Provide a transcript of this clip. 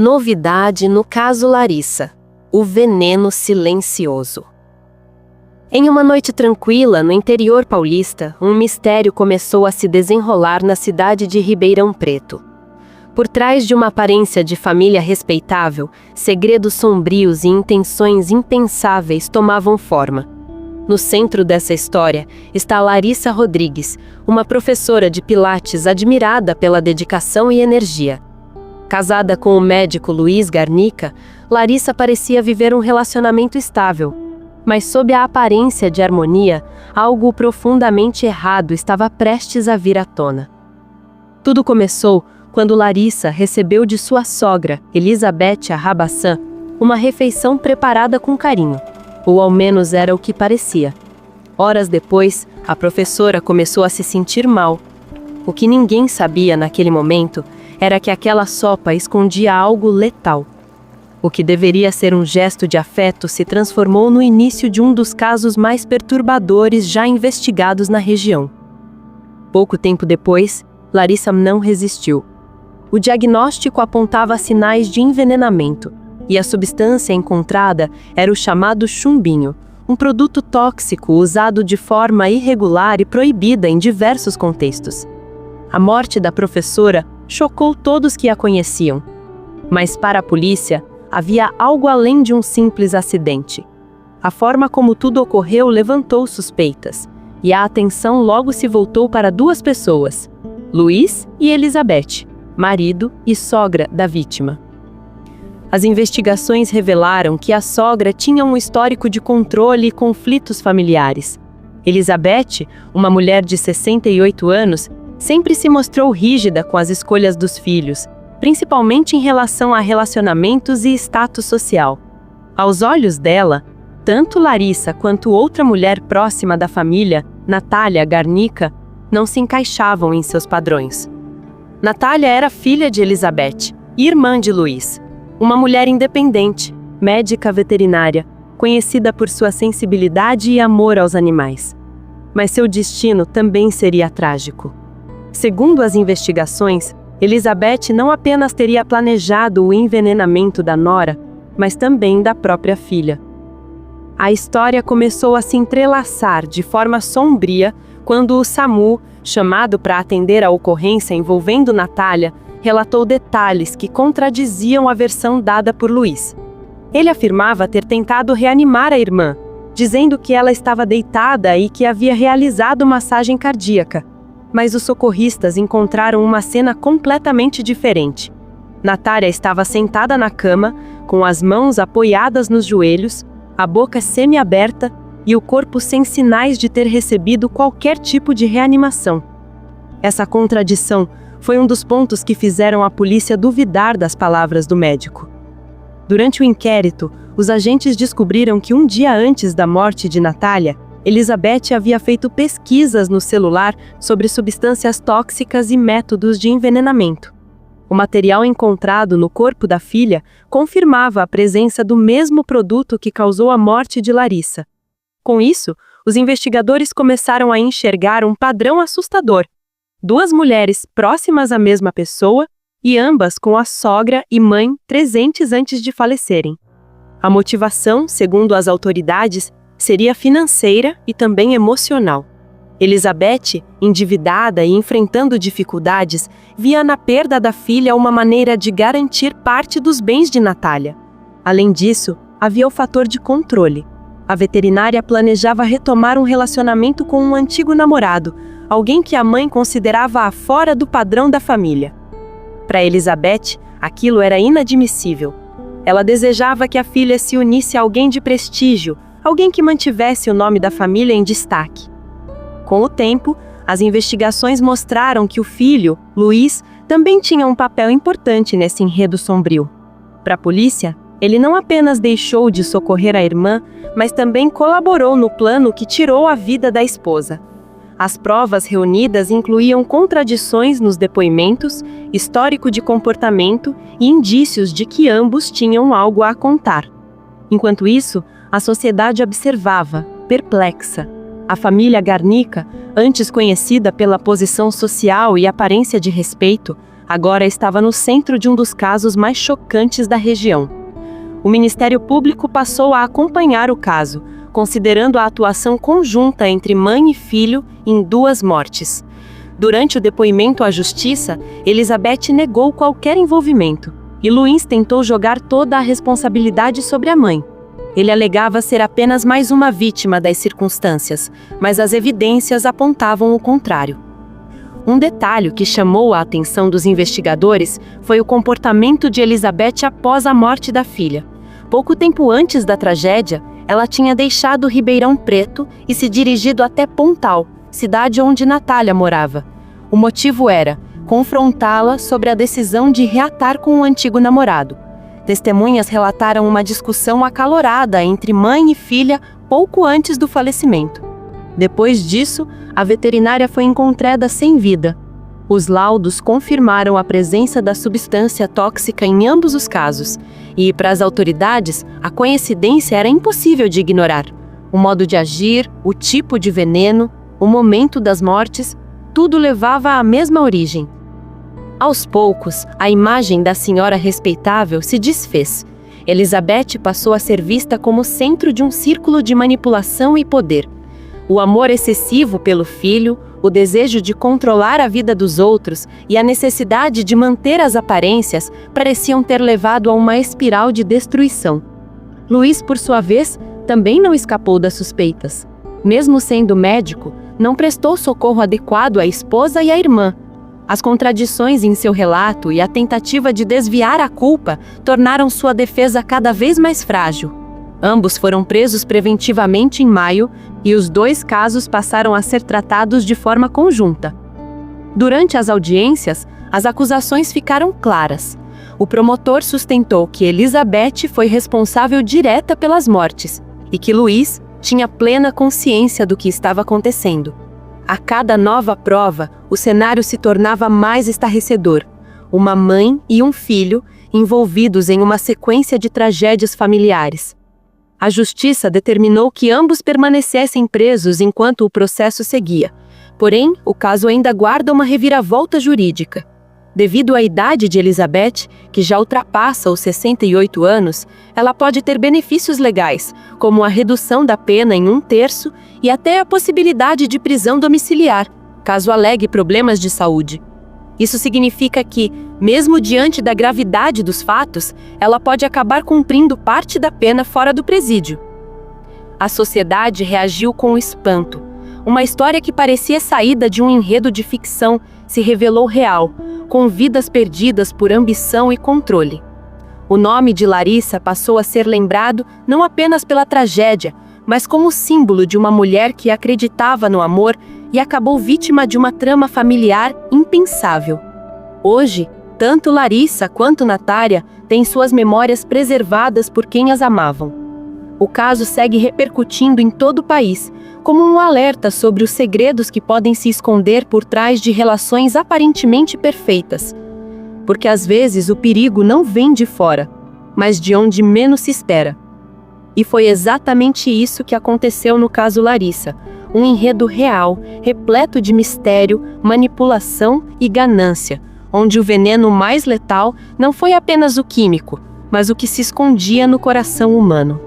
Novidade no caso Larissa: o veneno silencioso. Em uma noite tranquila no interior paulista, um mistério começou a se desenrolar na cidade de Ribeirão Preto. Por trás de uma aparência de família respeitável, segredos sombrios e intenções impensáveis tomavam forma. No centro dessa história está Larissa Rodrigues, uma professora de pilates admirada pela dedicação e energia. Casada com o médico Luiz Garnica, Larissa parecia viver um relacionamento estável. Mas sob a aparência de harmonia, algo profundamente errado estava prestes a vir à tona. Tudo começou quando Larissa recebeu de sua sogra, Elizabeth Arrabassan, uma refeição preparada com carinho, ou ao menos era o que parecia. Horas depois, a professora começou a se sentir mal. O que ninguém sabia naquele momento era que aquela sopa escondia algo letal. O que deveria ser um gesto de afeto se transformou no início de um dos casos mais perturbadores já investigados na região. Pouco tempo depois, Larissa não resistiu. O diagnóstico apontava sinais de envenenamento, e a substância encontrada era o chamado chumbinho, um produto tóxico usado de forma irregular e proibida em diversos contextos. A morte da professora chocou todos que a conheciam. Mas para a polícia, havia algo além de um simples acidente. A forma como tudo ocorreu levantou suspeitas, e a atenção logo se voltou para duas pessoas, Luiz e Elizabeth, marido e sogra da vítima. As investigações revelaram que a sogra tinha um histórico de controle e conflitos familiares. Elizabeth, uma mulher de 68 anos, sempre se mostrou rígida com as escolhas dos filhos, principalmente em relação a relacionamentos e status social. Aos olhos dela, tanto Larissa quanto outra mulher próxima da família, Natália Garnica, não se encaixavam em seus padrões. Natália era filha de Elizabeth, irmã de Luiz, uma mulher independente, médica veterinária, conhecida por sua sensibilidade e amor aos animais. Mas seu destino também seria trágico. Segundo as investigações, Elizabeth não apenas teria planejado o envenenamento da nora, mas também da própria filha. A história começou a se entrelaçar de forma sombria quando o SAMU, chamado para atender a ocorrência envolvendo Natália, relatou detalhes que contradiziam a versão dada por Luiz. Ele afirmava ter tentado reanimar a irmã, dizendo que ela estava deitada e que havia realizado massagem cardíaca. Mas os socorristas encontraram uma cena completamente diferente. Natália estava sentada na cama, com as mãos apoiadas nos joelhos, a boca semi-aberta e o corpo sem sinais de ter recebido qualquer tipo de reanimação. Essa contradição foi um dos pontos que fizeram a polícia duvidar das palavras do médico. Durante o inquérito, os agentes descobriram que um dia antes da morte de Natália, Elizabeth havia feito pesquisas no celular sobre substâncias tóxicas e métodos de envenenamento. O material encontrado no corpo da filha confirmava a presença do mesmo produto que causou a morte de Larissa. Com isso, os investigadores começaram a enxergar um padrão assustador. Duas mulheres próximas à mesma pessoa e ambas com a sogra e mãe presentes antes de falecerem. A motivação, segundo as autoridades, seria financeira e também emocional. Elizabeth, endividada e enfrentando dificuldades, via na perda da filha uma maneira de garantir parte dos bens de Natália. Além disso, havia o fator de controle. A veterinária planejava retomar um relacionamento com um antigo namorado, alguém que a mãe considerava fora do padrão da família. Para Elizabeth, aquilo era inadmissível. Ela desejava que a filha se unisse a alguém de prestígio, alguém que mantivesse o nome da família em destaque. Com o tempo, as investigações mostraram que o filho, Luiz, também tinha um papel importante nesse enredo sombrio. Para a polícia, ele não apenas deixou de socorrer a irmã, mas também colaborou no plano que tirou a vida da esposa. As provas reunidas incluíam contradições nos depoimentos, histórico de comportamento e indícios de que ambos tinham algo a contar. Enquanto isso, a sociedade observava, perplexa. A família Garnica, antes conhecida pela posição social e aparência de respeito, agora estava no centro de um dos casos mais chocantes da região. O Ministério Público passou a acompanhar o caso, considerando a atuação conjunta entre mãe e filho em 2 mortes. Durante o depoimento à justiça, Elizabeth negou qualquer envolvimento, e Luiz tentou jogar toda a responsabilidade sobre a mãe. Ele alegava ser apenas mais uma vítima das circunstâncias, mas as evidências apontavam o contrário. Um detalhe que chamou a atenção dos investigadores foi o comportamento de Elizabeth após a morte da filha. Pouco tempo antes da tragédia, ela tinha deixado Ribeirão Preto e se dirigido até Pontal, cidade onde Natália morava. O motivo era confrontá-la sobre a decisão de reatar com o antigo namorado. Testemunhas relataram uma discussão acalorada entre mãe e filha pouco antes do falecimento. Depois disso, a veterinária foi encontrada sem vida. Os laudos confirmaram a presença da substância tóxica em ambos os casos, e, para as autoridades, a coincidência era impossível de ignorar. O modo de agir, o tipo de veneno, o momento das mortes, tudo levava à mesma origem. Aos poucos, a imagem da senhora respeitável se desfez. Elizabeth passou a ser vista como centro de um círculo de manipulação e poder. O amor excessivo pelo filho, o desejo de controlar a vida dos outros e a necessidade de manter as aparências pareciam ter levado a uma espiral de destruição. Luiz, por sua vez, também não escapou das suspeitas. Mesmo sendo médico, não prestou socorro adequado à esposa e à irmã. As contradições em seu relato e a tentativa de desviar a culpa tornaram sua defesa cada vez mais frágil. Ambos foram presos preventivamente em maio e os 2 casos passaram a ser tratados de forma conjunta. Durante as audiências, as acusações ficaram claras. O promotor sustentou que Elizabeth foi responsável direta pelas mortes e que Luiz tinha plena consciência do que estava acontecendo. A cada nova prova, o cenário se tornava mais estarrecedor. Uma mãe e um filho envolvidos em uma sequência de tragédias familiares. A justiça determinou que ambos permanecessem presos enquanto o processo seguia. Porém, o caso ainda guarda uma reviravolta jurídica. Devido à idade de Elizabeth, que já ultrapassa os 68 anos, ela pode ter benefícios legais, como a redução da pena em 1/3 e até a possibilidade de prisão domiciliar, caso alegue problemas de saúde. Isso significa que, mesmo diante da gravidade dos fatos, ela pode acabar cumprindo parte da pena fora do presídio. A sociedade reagiu com espanto. Uma história que parecia saída de um enredo de ficção se revelou real, com vidas perdidas por ambição e controle. O nome de Larissa passou a ser lembrado não apenas pela tragédia, mas como símbolo de uma mulher que acreditava no amor e acabou vítima de uma trama familiar impensável. Hoje, tanto Larissa quanto Natália têm suas memórias preservadas por quem as amavam. O caso segue repercutindo em todo o país, como um alerta sobre os segredos que podem se esconder por trás de relações aparentemente perfeitas. Porque às vezes o perigo não vem de fora, mas de onde menos se espera. E foi exatamente isso que aconteceu no caso Larissa, um enredo real, repleto de mistério, manipulação e ganância, onde o veneno mais letal não foi apenas o químico, mas o que se escondia no coração humano.